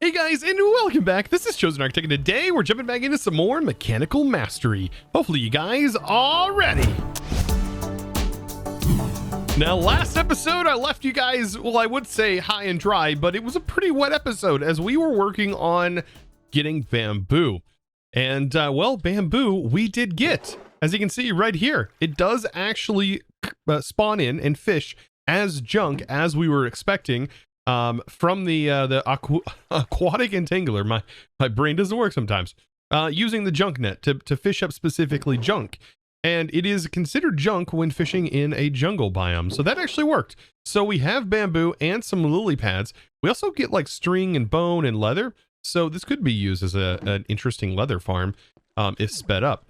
Hey guys, and welcome back. This is ChosenArchitect, and today we're jumping back into some more mechanical mastery. Hopefully you guys are ready. Now, last episode I left you guys, well, I would say high and dry, but it was a pretty wet episode as we were working on getting bamboo. And, well, bamboo we did get. As you can see right here, it does actually spawn in and fish as junk as we were expecting. From the aquatic entangler. My brain doesn't work sometimes. Using the junk net to fish up specifically junk. And it is considered junk when fishing in a jungle biome. So that actually worked. So we have bamboo and some lily pads. We also get like string and bone and leather. So this could be used as an interesting leather farm if sped up.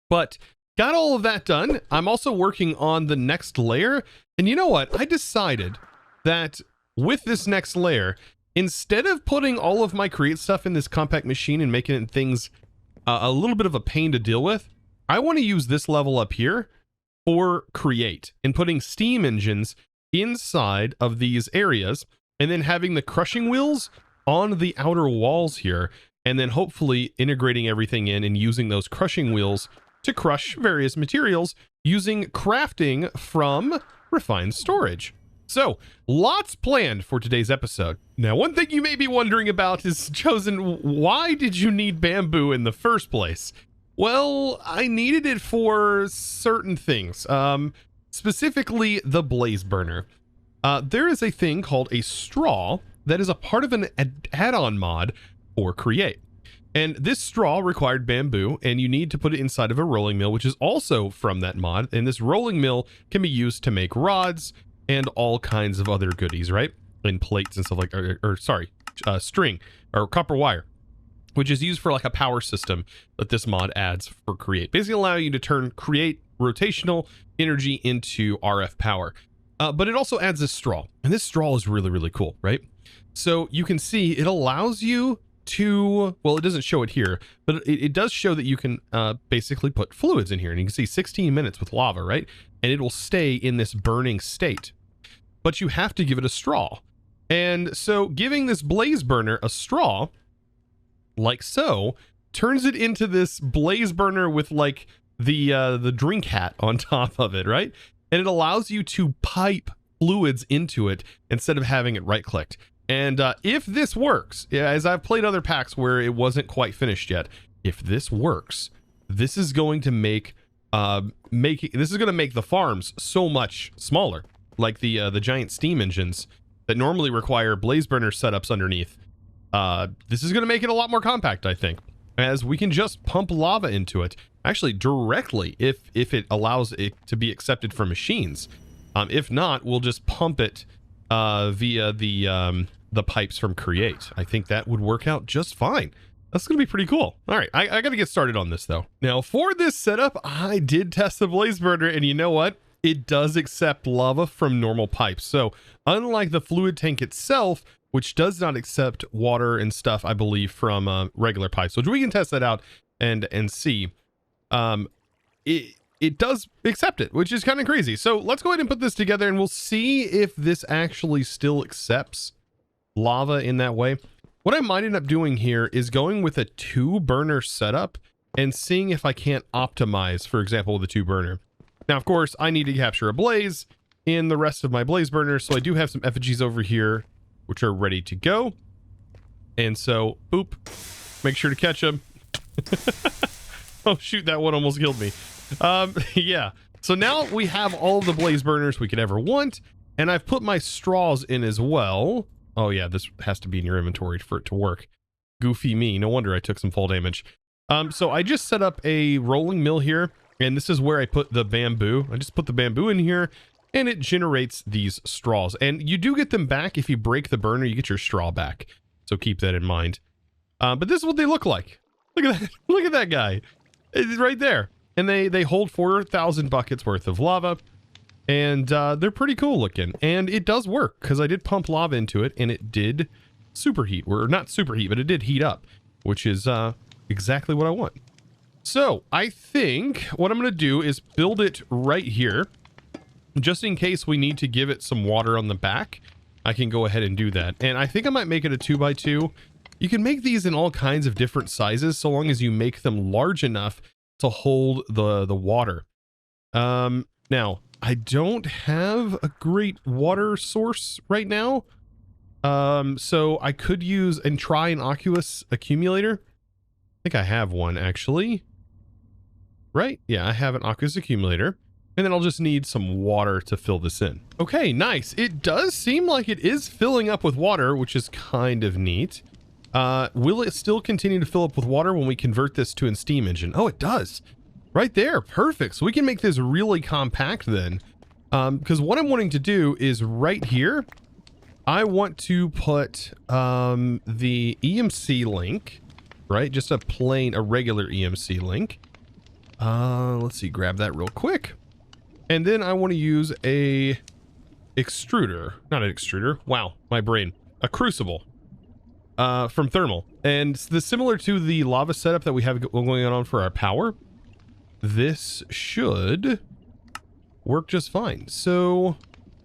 But got all of that done. I'm also working on the next layer. And you know what? I decided that with this next layer, instead of putting all of my create stuff in this compact machine and making things a little bit of a pain to deal with, I want to use this level up here for create and putting steam engines inside of these areas and then having the crushing wheels on the outer walls here, and then hopefully integrating everything in and using those crushing wheels to crush various materials using crafting from refined storage. So, lots planned for today's episode. Now, one thing you may be wondering about is, Chosen, why did you need bamboo in the first place? Well, I needed it for certain things, specifically the blaze burner. There is a thing called a straw that is a part of an add-on mod for Create. And this straw required bamboo, and you need to put it inside of a rolling mill, which is also from that mod. And this rolling mill can be used to make rods and all kinds of other goodies, right? And plates and stuff like, string or copper wire, which is used for like a power system that this mod adds for Create. Basically allowing you to turn Create rotational energy into RF power. But it also adds this straw, and this straw is really, really cool, right? So you can see it allows you to, well, it doesn't show it here, but it does show that you can basically put fluids in here, and you can see 16 minutes with lava, right? And it will stay in this burning state. But you have to give it a straw. And so giving this blaze burner a straw, like so, turns it into this blaze burner with like the drink hat on top of it, right? And it allows you to pipe fluids into it instead of having it right clicked. And if this works, as I've played other packs where it wasn't quite finished yet, if this works, this is going to make the farms so much smaller. Like the giant steam engines that normally require blaze burner setups underneath. This is going to make it a lot more compact, I think, as we can just pump lava into it, actually directly if it allows it to be accepted from machines. If not, we'll just pump it via the pipes from Create. I think that would work out just fine. That's going to be pretty cool. All right, I got to get started on this though. Now for this setup, I did test the blaze burner, and you know what? It does accept lava from normal pipes. So unlike the fluid tank itself, which does not accept water and stuff, I believe, from regular pipes, which we can test that out and see. It does accept it, which is kind of crazy. So let's go ahead and put this together, and we'll see if this actually still accepts lava in that way. What I might end up doing here is going with a 2-burner setup and seeing if I can't optimize, for example, with a 2-burner. Now, of course, I need to capture a blaze in the rest of my blaze burners, so I do have some effigies over here, which are ready to go. And so, boop, make sure to catch them. Oh, shoot, that one almost killed me. Yeah, so now we have all the blaze burners we could ever want, and I've put my straws in as well. Oh, yeah, this has to be in your inventory for it to work. Goofy me, no wonder I took some fall damage. So I just set up a rolling mill here. And this is where I put the bamboo. I just put the bamboo in here, and it generates these straws. And you do get them back if you break the burner. You get your straw back. So keep that in mind. But this is what they look like. Look at that. Look at that guy. It's right there. And they hold 4,000 buckets worth of lava. And they're pretty cool looking. And it does work because I did pump lava into it, and it did superheat. Or not superheat, but it did heat up, which is exactly what I want. So I think what I'm going to do is build it right here, just in case we need to give it some water on the back. I can go ahead and do that. And I think I might make it a 2x2 You can make these in all kinds of different sizes so long as you make them large enough to hold the water. Now, I don't have a great water source right now. So I could use and try an aqueous accumulator. I think I have one actually. Right? Yeah, I have an aqueous accumulator. And then I'll just need some water to fill this in. Okay, nice. It does seem like it is filling up with water, which is kind of neat. Will it still continue to fill up with water when we convert this to a steam engine? Oh, it does. Right there. Perfect. So we can make this really compact then. Because what I'm wanting to do is right here, I want to put the EMC link, right? Just a regular EMC link. Let's see, grab that real quick. And then I want to use a extruder, not an extruder. Wow, my brain. A crucible from thermal. And similar to the lava setup that we have going on for our power, this should work just fine. So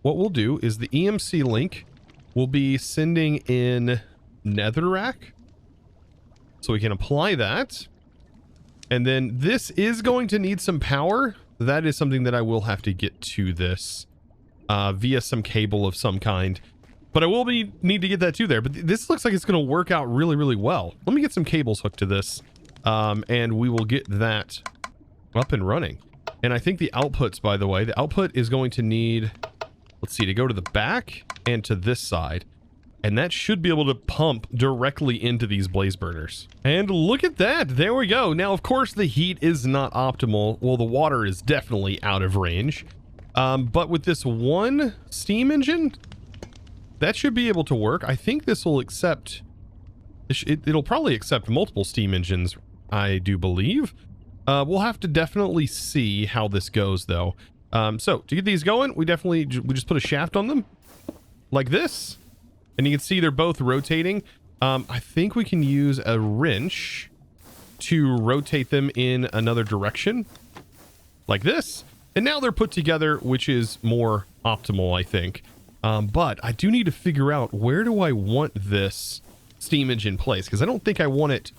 what we'll do is the EMC link will be sending in netherrack. So we can apply that. And then this is going to need some power. That is something that I will have to get to this via some cable of some kind. But I will need to get that to there. But this looks like it's going to work out really, really well. Let me get some cables hooked to this. And we will get that up and running. And I think the outputs, by the way, the output is going to need, let's see, to go to the back and to this side. And that should be able to pump directly into these blaze burners. And look at that. There we go. Now, of course, the heat is not optimal. Well, the water is definitely out of range. But with this one steam engine, that should be able to work. I think this will accept... It'll probably accept multiple steam engines, I do believe. We'll have to definitely see how this goes, though. So, to get these going, we just put a shaft on them. Like this. And you can see they're both rotating. I think we can use a wrench to rotate them in another direction. Like this. And now they're put together, which is more optimal, I think. But I do need to figure out, where do I want this steam engine placed? Because I don't think I want it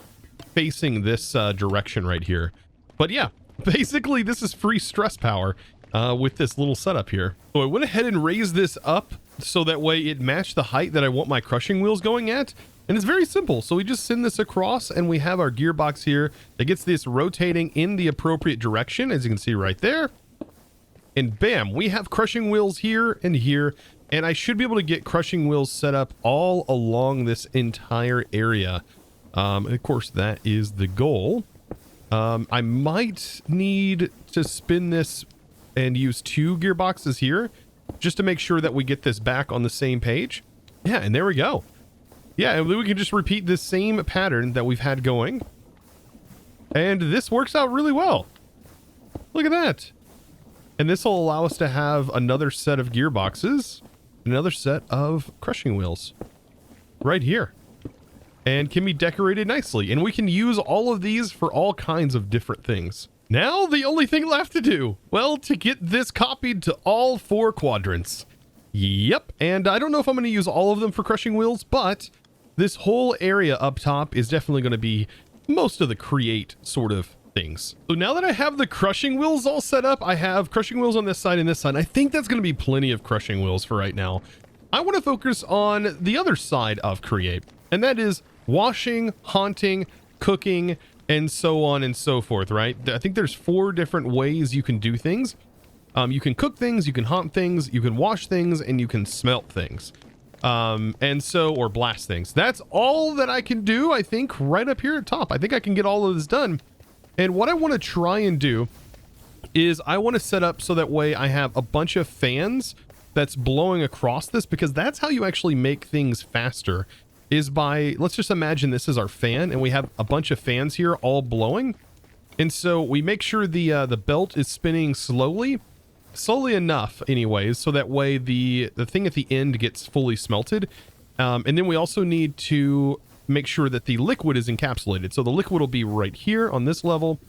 facing this direction right here. But yeah, basically this is free stress power with this little setup here. So I went ahead and raised this up so that way it matched the height that I want my crushing wheels going at. And it's very simple. So we just send this across and we have our gearbox here that gets this rotating in the appropriate direction, as you can see right there. And bam, we have crushing wheels here and here. And I should be able to get crushing wheels set up all along this entire area. And of course, that is the goal. I might need to spin this and use 2 gearboxes here just to make sure that we get this back on the same page. Yeah, and there we go. Yeah, and we can just repeat this same pattern that we've had going. And this works out really well. Look at that. And this will allow us to have another set of gearboxes, another set of crushing wheels right here. And can be decorated nicely. And we can use all of these for all kinds of different things. Now, the only thing left to do, well, to get this copied to all 4 quadrants. Yep, and I don't know if I'm going to use all of them for crushing wheels, but this whole area up top is definitely going to be most of the create sort of things. So now that I have the crushing wheels all set up, I have crushing wheels on this side and this side. I think that's going to be plenty of crushing wheels for right now. I want to focus on the other side of create, and that is washing, haunting, cooking, and so on and so forth, right? I think there's 4 different ways you can do things. You can cook things, you can haunt things, you can wash things, and you can smelt things. Or blast things. That's all that I can do, I think, right up here at top. I think I can get all of this done. And what I want to try and do is I want to set up so that way I have a bunch of fans that's blowing across this, because that's how you actually make things faster. Is by, let's just imagine this is our fan and we have a bunch of fans here all blowing. And so we make sure the belt is spinning slowly enough anyways, so that way the thing at the end gets fully smelted. And then we also need to make sure that the liquid is encapsulated. So the liquid will be right here on this level.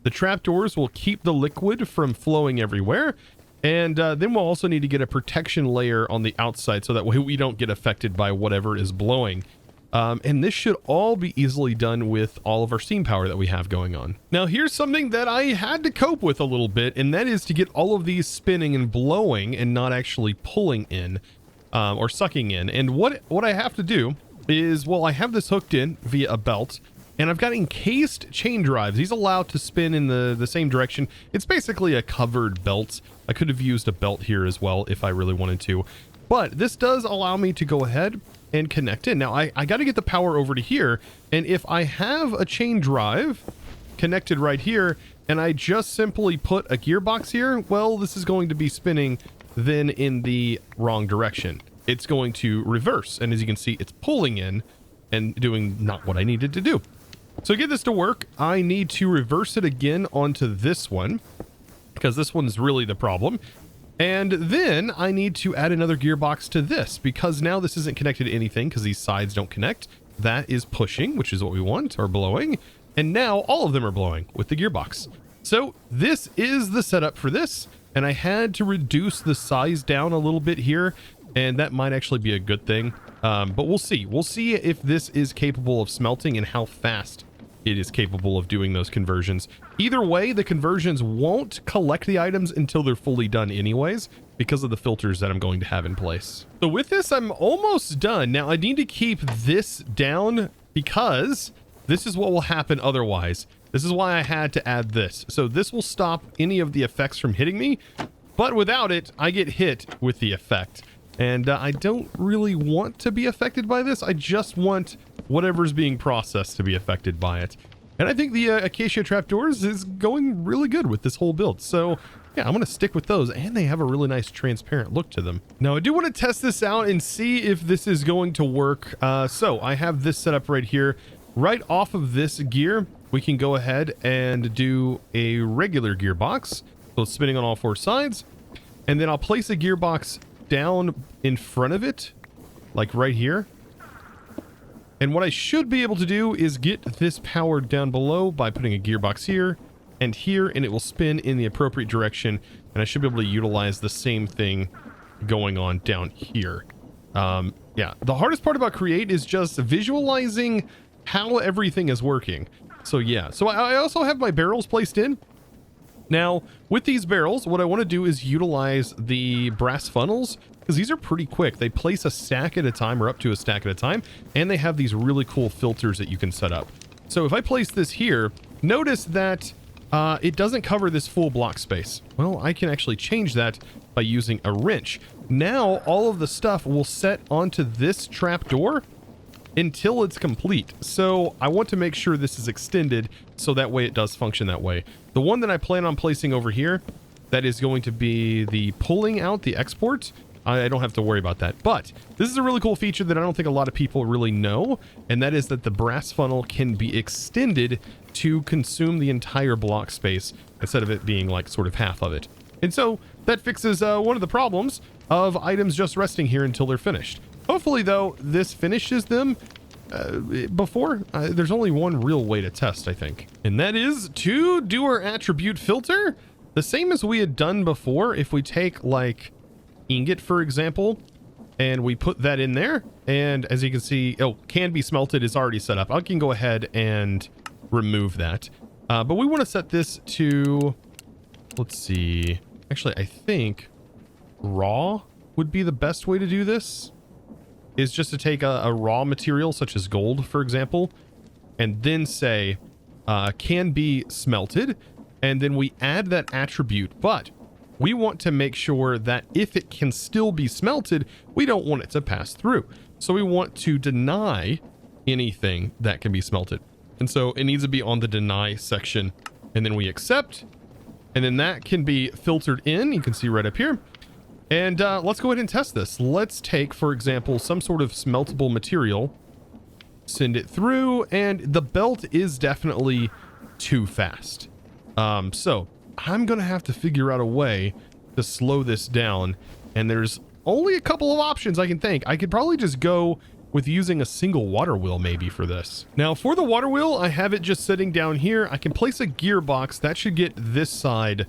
The trapdoors will keep the liquid from flowing everywhere. And then we'll also need to get a protection layer on the outside so that way we don't get affected by whatever is blowing. And this should all be easily done with all of our steam power that we have going on. Now, here's something that I had to cope with a little bit, and that is to get all of these spinning and blowing and not actually pulling in or sucking in. And what I have to do is, well, I have this hooked in via a belt, and I've got encased chain drives. These allow to spin in the same direction. It's basically a covered belt. I could have used a belt here as well if I really wanted to. But this does allow me to go ahead and connect in. Now, I got to get the power over to here, and if I have a chain drive connected right here, and I just simply put a gearbox here, well, this is going to be spinning then in the wrong direction. It's going to reverse, and as you can see, it's pulling in and doing not what I needed to do. So to get this to work, I need to reverse it again onto this one, because this one's really the problem. And then I need to add another gearbox to this, because now this isn't connected to anything because these sides don't connect. That is pushing, which is what we want, or blowing. And now all of them are blowing with the gearbox. So this is the setup for this. And I had to reduce the size down a little bit here, and that might actually be a good thing. But we'll see. We'll see if this is capable of smelting and how fast it is capable of doing those conversions. Either way, the conversions won't collect the items until they're fully done anyways, because of the filters that I'm going to have in place. So with this, I'm almost done. Now I need to keep this down because this is what will happen otherwise. This is why I had to add this. So this will stop any of the effects from hitting me, but without it, I get hit with the effect. And I don't really want to be affected by this. I just want whatever's being processed to be affected by it. And I think the Acacia trapdoors is going really good with this whole build. So yeah, I'm going to stick with those, and they have a really nice transparent look to them. Now I do want to test this out and see if this is going to work. So I have this set up right here. Right off of this gear, we can go ahead and do a regular gearbox. So it's spinning on all four sides. And then I'll place a gearbox down in front of it, like right here. And what I should be able to do is get this powered down below by putting a gearbox here, and it will spin in the appropriate direction, and I should be able to utilize the same thing going on down here. Yeah, the hardest part about Create is just visualizing how everything is working. So yeah, so I also have my barrels placed in. Now, with these barrels, what I want to do is utilize the brass funnels, because these are pretty quick. They place a stack at a time, or up to a stack at a time, and they have these really cool filters that you can set up. So if I place this here, notice that it doesn't cover this full block space. Well, I can actually change that by using a wrench. Now, all of the stuff will set onto this trapdoor until it's complete. So I want to make sure this is extended so that way it does function that way. The one that I plan on placing over here, that is going to be the pulling out the export. I don't have to worry about that. But this is a really cool feature that I don't think a lot of people really know, and that is that the brass funnel can be extended to consume the entire block space instead of it being like sort of half of it. And so that fixes one of the problems of items just resting here until they're finished. Hopefully, though, this finishes them before. There's only one real way to test, I think. And that is to do our attribute filter. The same as we had done before. If we take, like, ingot, for example, and we put that in there, and as you can see, can be smelted is already set up. I can go ahead and remove that. But we want to set this to, let's see. Actually, I think raw would be the best way to do this. Is just to take a raw material such as gold, for example, and then say can be smelted, and then we add that attribute. But we want to make sure that if it can still be smelted, we don't want it to pass through. So we want to deny anything that can be smelted. And so it needs to be on the deny section, and then we accept, and then that can be filtered in. You can see right up here. And let's go ahead and test this. Let's take, for example, some sort of smeltable material, send it through, and the belt is definitely too fast. So I'm going to have to figure out a way to slow this down. And there's only a couple of options I can think. I could probably just go with using a single water wheel maybe for this. Now for the water wheel, I have it just sitting down here. I can place a gearbox that should get this side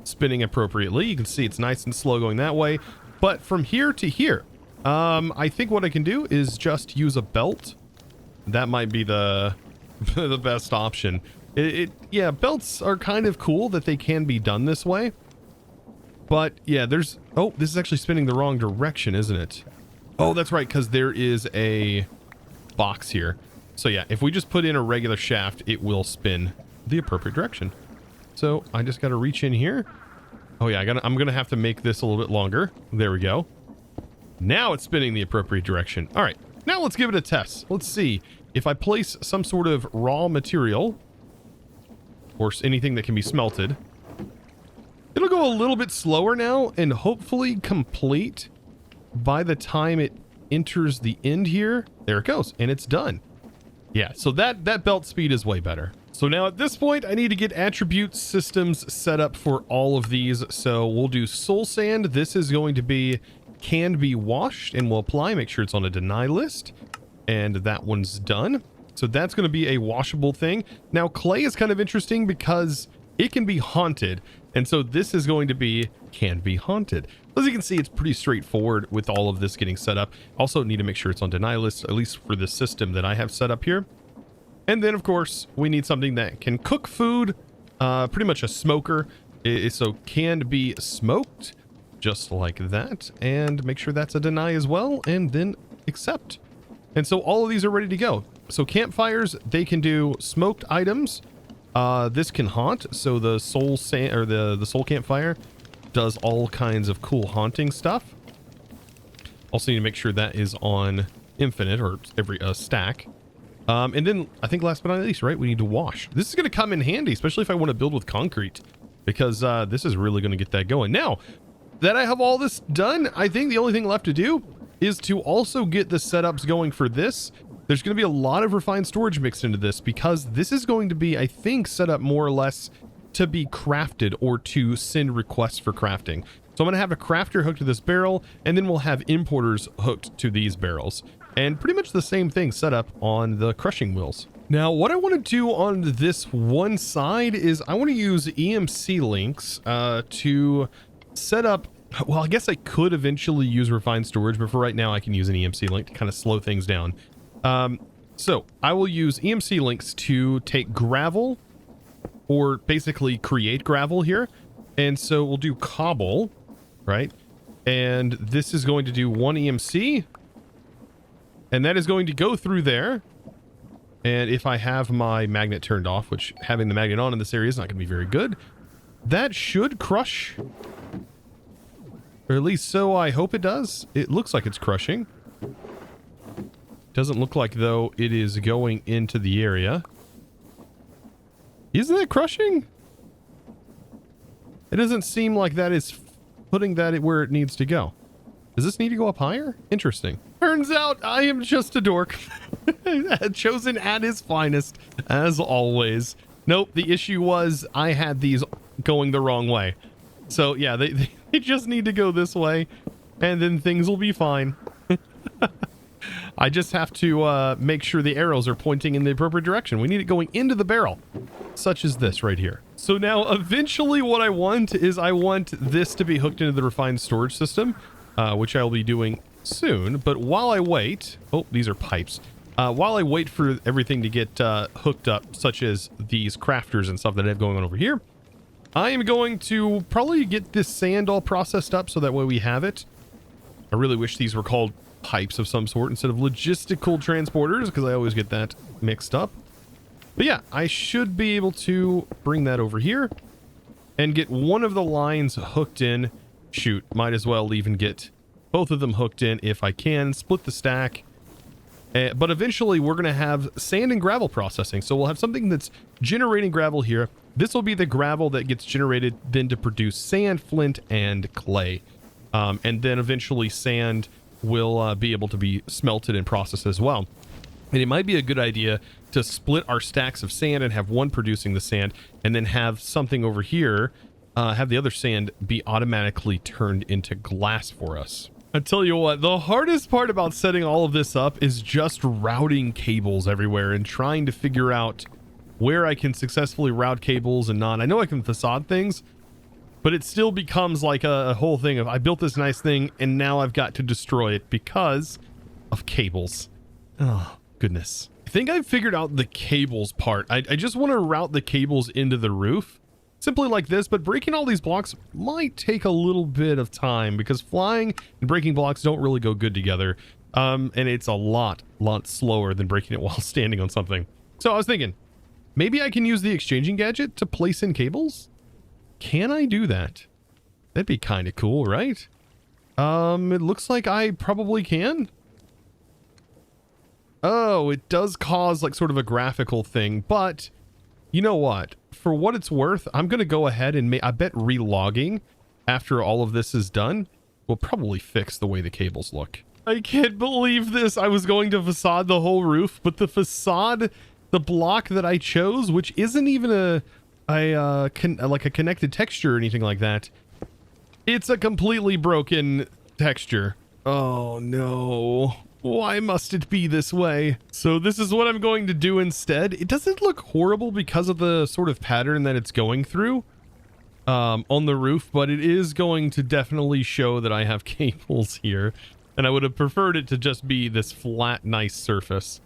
spinning appropriately. You can see it's nice and slow going that way, but from here to here, I think what I can do is just use a belt that might be the the best option. Yeah, belts are kind of cool that they can be done this way. But yeah, there's, oh, this is actually spinning the wrong direction, isn't it? Oh, that's right, because there is a box here. So yeah, if we just put in a regular shaft, it will spin the appropriate direction. So I just got to reach in here. Oh yeah, I'm going to have to make this a little bit longer. There we go. Now it's spinning the appropriate direction. All right, now let's give it a test. Let's see if I place some sort of raw material or anything that can be smelted. It'll go a little bit slower now and hopefully complete by the time it enters the end here. There it goes, and it's done. Yeah, so that belt speed is way better. So now at this point, I need to get attribute systems set up for all of these. So we'll do soul sand. This is going to be can be washed, and we'll apply, make sure it's on a deny list. And that one's done. So that's going to be a washable thing. Now clay is kind of interesting because it can be haunted. And so this is going to be can be haunted. As you can see, it's pretty straightforward with all of this getting set up. Also need to make sure it's on deny list, at least for the system that I have set up here. And then of course we need something that can cook food, pretty much a smoker. So can be smoked just like that, and make sure that's a deny as well, and then accept. And so all of these are ready to go. So campfires, they can do smoked items. This can haunt, so the soul sand or the soul campfire does all kinds of cool haunting stuff. Also need to make sure that is on infinite or every stack. And then I think last but not least, right, we need to wash. This is going to come in handy, especially if I want to build with concrete, because this is really going to get that going. Now that I have all this done, I think the only thing left to do is to also get the setups going for this. There's going to be a lot of refined storage mixed into this because this is going to be, I think, set up more or less to be crafted or to send requests for crafting. So I'm going to have a crafter hooked to this barrel, and then we'll have importers hooked to these barrels. And pretty much the same thing set up on the crushing wheels. Now, what I want to do on this one side is I want to use EMC links to set up. Well, I guess I could eventually use refined storage, but for right now I can use an EMC link to kind of slow things down. So I will use EMC links to take gravel, or basically create gravel here. And so we'll do cobble, right? And this is going to do one EMC, and that is going to go through there. And if I have my magnet turned off, which having the magnet on in this area is not going to be very good, that should crush. Or at least so I hope it does. It looks like it's crushing. Doesn't look like, though, it is going into the area. Isn't it crushing? It doesn't seem like that is putting that where it needs to go. Does this need to go up higher? Interesting. Turns out I am just a dork. Chosen at his finest, as always. Nope, the issue was I had these going the wrong way. So yeah, they just need to go this way, and then things will be fine. I just have to make sure the arrows are pointing in the appropriate direction. We need it going into the barrel, such as this right here. So now eventually what I want is I want this to be hooked into the refined storage system, which I'll be doing soon. But while I wait, oh, these are pipes. While I wait for everything to get hooked up, such as these crafters and stuff that I have going on over here, I am going to probably get this sand all processed up so that way we have it. I really wish these were called pipes of some sort instead of logistical transporters, because I always get that mixed up. But yeah, I should be able to bring that over here and get one of the lines hooked in. Shoot, might as well even get both of them hooked in if I can. Split the stack. But eventually we're going to have sand and gravel processing. So we'll have something that's generating gravel here. This will be the gravel that gets generated then to produce sand, flint, and clay. And then eventually sand will be able to be smelted and processed as well. And it might be a good idea to split our stacks of sand and have one producing the sand, and then have something over here, have the other sand be automatically turned into glass for us. I tell you what, the hardest part about setting all of this up is just routing cables everywhere and trying to figure out where I can successfully route cables and not. I know I can facade things, but it still becomes like a whole thing of I built this nice thing and now I've got to destroy it because of cables. Oh, goodness. think I've figured out the cables part. I just want to route the cables into the roof simply like this, but breaking all these blocks might take a little bit of time because flying and breaking blocks don't really go good together. And it's a lot slower than breaking it while standing on something. So I was thinking, maybe I can use the exchanging gadget to place in cables? Can I do that? That'd be kind of cool, right? It looks like I probably can. Oh, it does cause like sort of a graphical thing, but you know what? For what it's worth, I'm going to go ahead and I bet relogging after all of this is done will probably fix the way the cables look. I can't believe this. I was going to facade the whole roof, but the facade, the block that I chose, which isn't even like a connected texture or anything like that, it's a completely broken texture. Oh no. Why must it be this way? So this is what I'm going to do instead. It doesn't look horrible because of the sort of pattern that it's going through on the roof, but it is going to definitely show that I have cables here. And I would have preferred it to just be this flat, nice surface.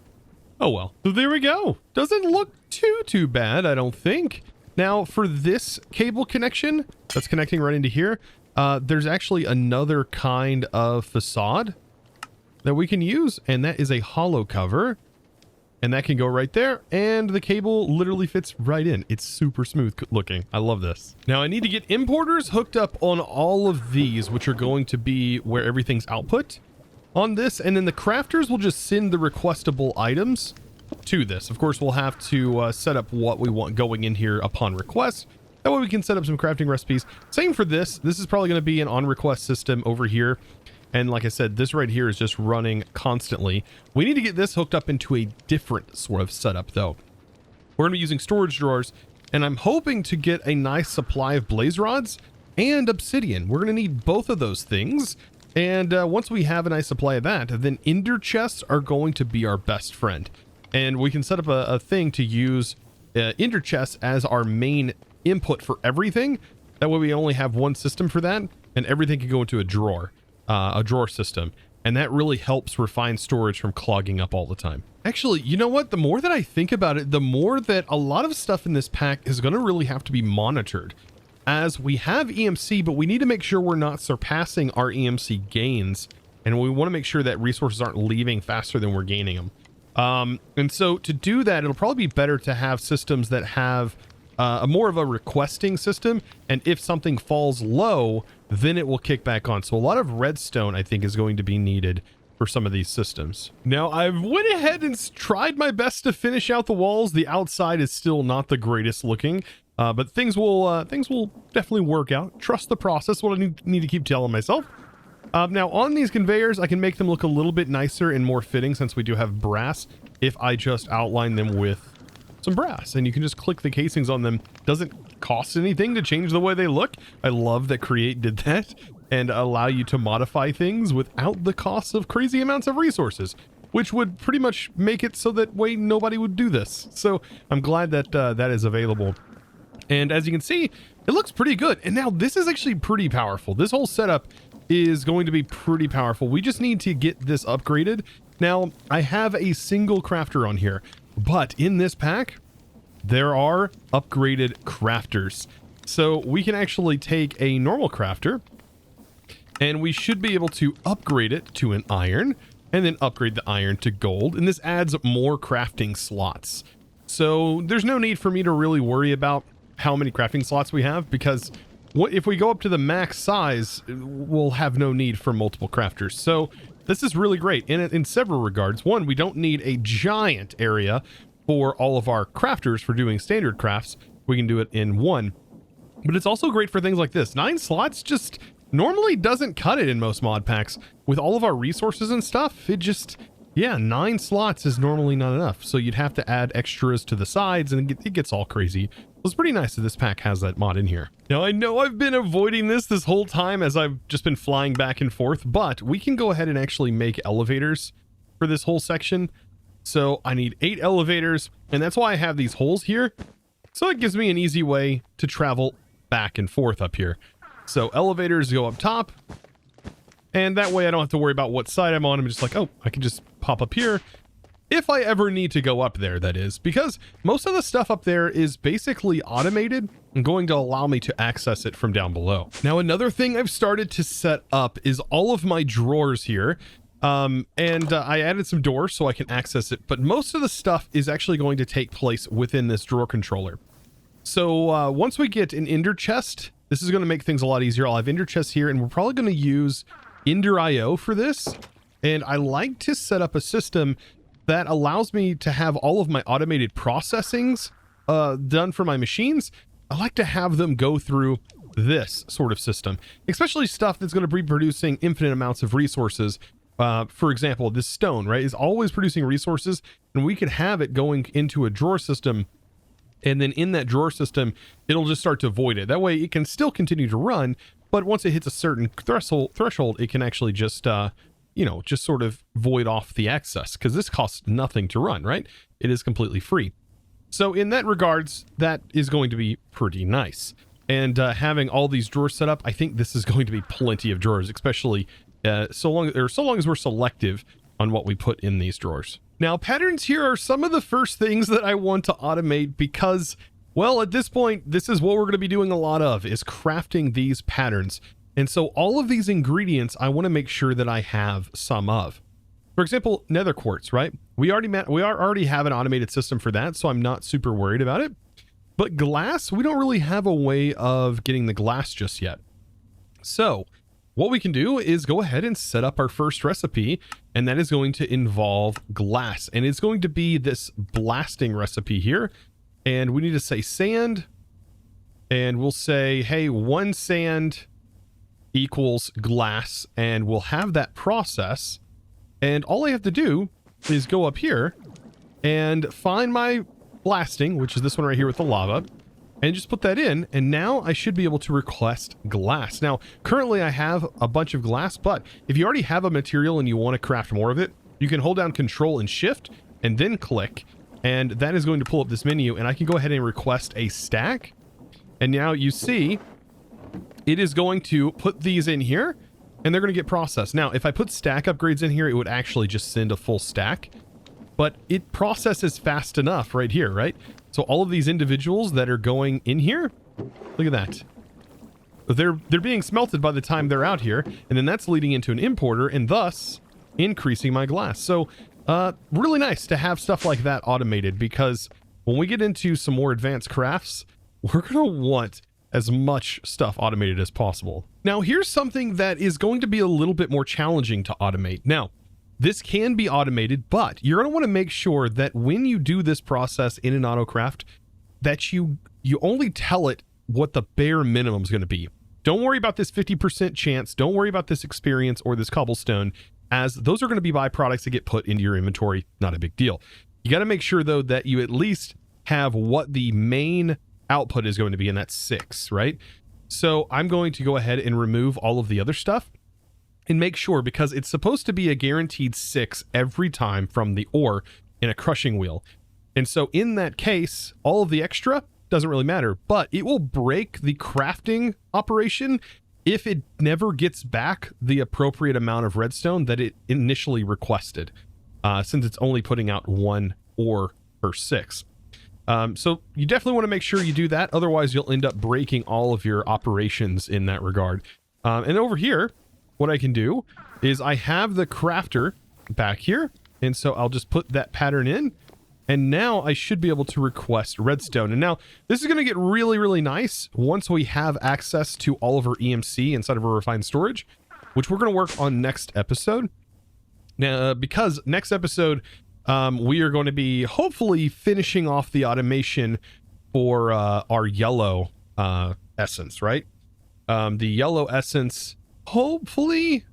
Oh well. So there we go. Doesn't look too bad, I don't think. Now for this cable connection that's connecting right into here, there's actually another kind of facade that we can use, and that is a hollow cover, and that can go right there, and the cable literally fits right in. It's super smooth looking. I love this. Now I need to get importers hooked up on all of these, which are going to be where everything's output on this, and then the crafters will just send the requestable items to this. Of course, we'll have to set up what we want going in here upon request. That way we can set up some crafting recipes. Same for this. This is probably going to be an on request system over here. And like I said, this right here is just running constantly. We need to get this hooked up into a different sort of setup though. We're going to be using storage drawers, and I'm hoping to get a nice supply of blaze rods and obsidian. We're going to need both of those things. And once we have a nice supply of that, then ender chests are going to be our best friend. And we can set up a thing to use ender chests as our main input for everything. That way we only have one system for that, and everything can go into a drawer system. And that really helps refine storage from clogging up all the time. Actually, you know what? The more that I think about it, the more that a lot of stuff in this pack is going to really have to be monitored. As we have EMC, but we need to make sure we're not surpassing our EMC gains. And we want to make sure that resources aren't leaving faster than we're gaining them. And so to do that, it'll probably be better to have systems that have more of a requesting system. And if something falls low, then it will kick back on. So a lot of redstone, I think, is going to be needed for some of these systems. Now, I've went ahead and tried my best to finish out the walls. The outside is still not the greatest looking, but things will definitely work out. Trust the process, what I need to keep telling myself. Now, on these conveyors, I can make them look a little bit nicer and more fitting since we do have brass if I just outline them with some brass, and you can just click the casings on them. Doesn't cost anything to change the way they look. I love that Create did that and allow you to modify things without the cost of crazy amounts of resources, which would pretty much make it so that way nobody would do this. So I'm glad that that is available. And as you can see, it looks pretty good. And now this is actually pretty powerful. This whole setup is going to be pretty powerful. We just need to get this upgraded. Now, I have a single crafter on here, but in this pack, there are upgraded crafters. So we can actually take a normal crafter, and we should be able to upgrade it to an iron, and then upgrade the iron to gold. And this adds more crafting slots. So there's no need for me to really worry about how many crafting slots we have, because if we go up to the max size, we'll have no need for multiple crafters. So this is really great in several regards. One, we don't need a giant area for all of our crafters for doing standard crafts. We can do it in one. But it's also great for things like this. 9 slots just normally doesn't cut it in most mod packs. With all of our resources and stuff, it just, yeah, 9 slots is normally not enough. So you'd have to add extras to the sides, and it gets all crazy. So it's pretty nice that this pack has that mod in here. Now, I know I've been avoiding this whole time as I've just been flying back and forth, but we can go ahead and actually make elevators for this whole section. So I need 8 elevators, and that's why I have these holes here. So it gives me an easy way to travel back and forth up here. So elevators go up top, and that way I don't have to worry about what side I'm on. I'm just like, oh, I can just pop up here If I ever need to go up there, that is, because most of the stuff up there is basically automated and going to allow me to access it from down below. Now, another thing I've started to set up is all of my drawers here. I added some doors so I can access it, but most of the stuff is actually going to take place within this drawer controller. So once we get an Ender chest, this is going to make things a lot easier. I'll have Ender chests here, and we're probably going to use Ender IO for this. And I like to set up a system that allows me to have all of my automated processings done for my machines. I like to have them go through this sort of system, especially stuff that's going to be producing infinite amounts of resources. For example, this stone, right, is always producing resources, and we could have it going into a drawer system, and then in that drawer system, it'll just start to void it. That way it can still continue to run, but once it hits a certain threshold, it can actually just, just sort of void off the excess, because this costs nothing to run, right? It is completely free. So in that regards, that is going to be pretty nice. And having all these drawers set up, I think this is going to be plenty of drawers, especially so long as we're selective on what we put in these drawers. Now, patterns here are some of the first things that I want to automate because, well, at this point, this is what we're going to be doing a lot of, is crafting these patterns. And so all of these ingredients, I want to make sure that I have some of. For example, nether quartz, right? We already have an automated system for that, so I'm not super worried about it. But glass, we don't really have a way of getting the glass just yet. So what we can do is go ahead and set up our first recipe, and that is going to involve glass. And it's going to be this blasting recipe here. And we need to say sand, and we'll say, hey, 1 sand equals glass, and we'll have that process. And all I have to do is go up here and find my blasting, which is this one right here with the lava, and just put that in, and now I should be able to request glass. Now, currently I have a bunch of glass, but if you already have a material and you want to craft more of it, you can hold down Control and Shift and then click, and that is going to pull up this menu, and I can go ahead and request a stack. And now you see it is going to put these in here, and they're going to get processed. Now, if I put stack upgrades in here, it would actually just send a full stack, but it processes fast enough right here, right? So all of these individuals that are going in here, look at that. They're being smelted by the time they're out here, and then that's leading into an importer and thus increasing my glass. So really nice to have stuff like that automated, because when we get into some more advanced crafts, we're going to want as much stuff automated as possible. Now, here's something that is going to be a little bit more challenging to automate. Now, this can be automated, but you're going to want to make sure that when you do this process in an autocraft, that you only tell it what the bare minimum is going to be. Don't worry about this 50% chance. Don't worry about this experience or this cobblestone, as those are going to be byproducts that get put into your inventory. Not a big deal. You got to make sure, though, that you at least have what the main output is going to be, and that's 6, right? So I'm going to go ahead and remove all of the other stuff and make sure, because it's supposed to be a guaranteed 6 every time from the ore in a crushing wheel. And so in that case, all of the extra doesn't really matter, but it will break the crafting operation if it never gets back the appropriate amount of redstone that it initially requested, since it's only putting out 1 ore per 6. So you definitely want to make sure you do that. Otherwise, you'll end up breaking all of your operations in that regard. And over here, what I can do is I have the crafter back here. And so I'll just put that pattern in. And now I should be able to request redstone. And now this is going to get really, really nice once we have access to all of our EMC inside of our refined storage, which we're going to work on next episode. Now, because next episode, we are going to be hopefully finishing off the automation for our yellow essence, right? The yellow essence, hopefully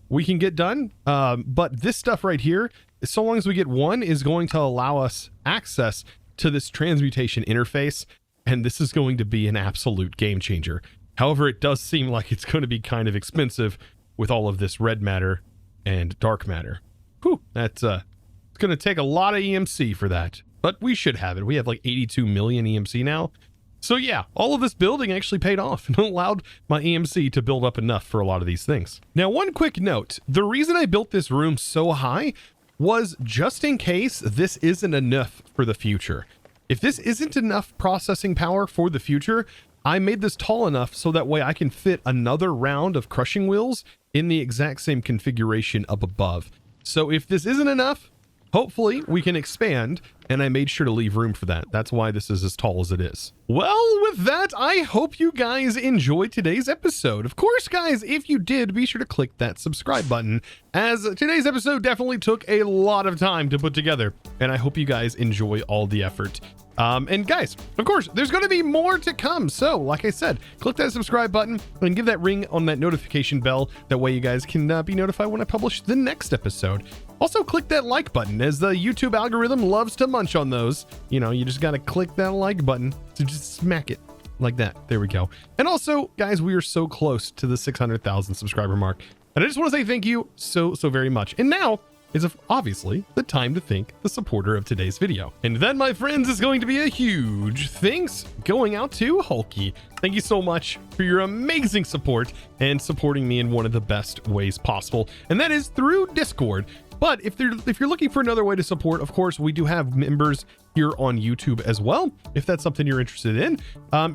we can get done. But this stuff right here, so long as we get 1, is going to allow us access to this transmutation interface. And this is going to be an absolute game changer. However, it does seem like it's going to be kind of expensive with all of this red matter and dark matter. Whew, that's it's going to take a lot of EMC for that, but we should have it. We have like 82 million EMC now. So yeah, all of this building actually paid off and allowed my EMC to build up enough for a lot of these things. Now, one quick note, the reason I built this room so high was just in case this isn't enough for the future. If this isn't enough processing power for the future, I made this tall enough so that way I can fit another round of crushing wheels in the exact same configuration up above. So if this isn't enough, hopefully we can expand, and I made sure to leave room for that. That's why this is as tall as it is. Well, with that, I hope you guys enjoyed today's episode. Of course, guys, if you did, be sure to click that subscribe button, as today's episode definitely took a lot of time to put together, and I hope you guys enjoy all the effort. And guys, of course, there's going to be more to come. So like I said, click that subscribe button and give that ring on that notification bell. That way you guys can be notified when I publish the next episode. Also click that like button, as the YouTube algorithm loves to munch on those. You know, you just got to click that like button to just smack it like that. There we go. And also, guys, we are so close to the 600,000 subscriber mark. And I just want to say thank you so very much. And now is obviously the time to thank the supporter of today's video. And that, my friends, is going to be a huge thanks going out to Hulky. Thank you so much for your amazing support and supporting me in one of the best ways possible. And that is through Discord. But if you're looking for another way to support, of course, we do have members here on YouTube as well. If that's something you're interested in,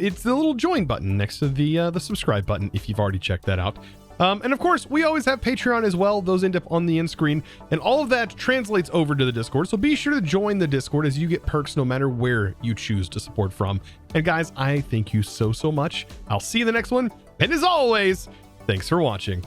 it's the little join button next to the subscribe button, if you've already checked that out. And of course, we always have Patreon as well. Those end up on the end screen, and all of that translates over to the Discord. So be sure to join the Discord, as you get perks no matter where you choose to support from. And guys, I thank you so much. I'll see you in the next one. And as always, thanks for watching.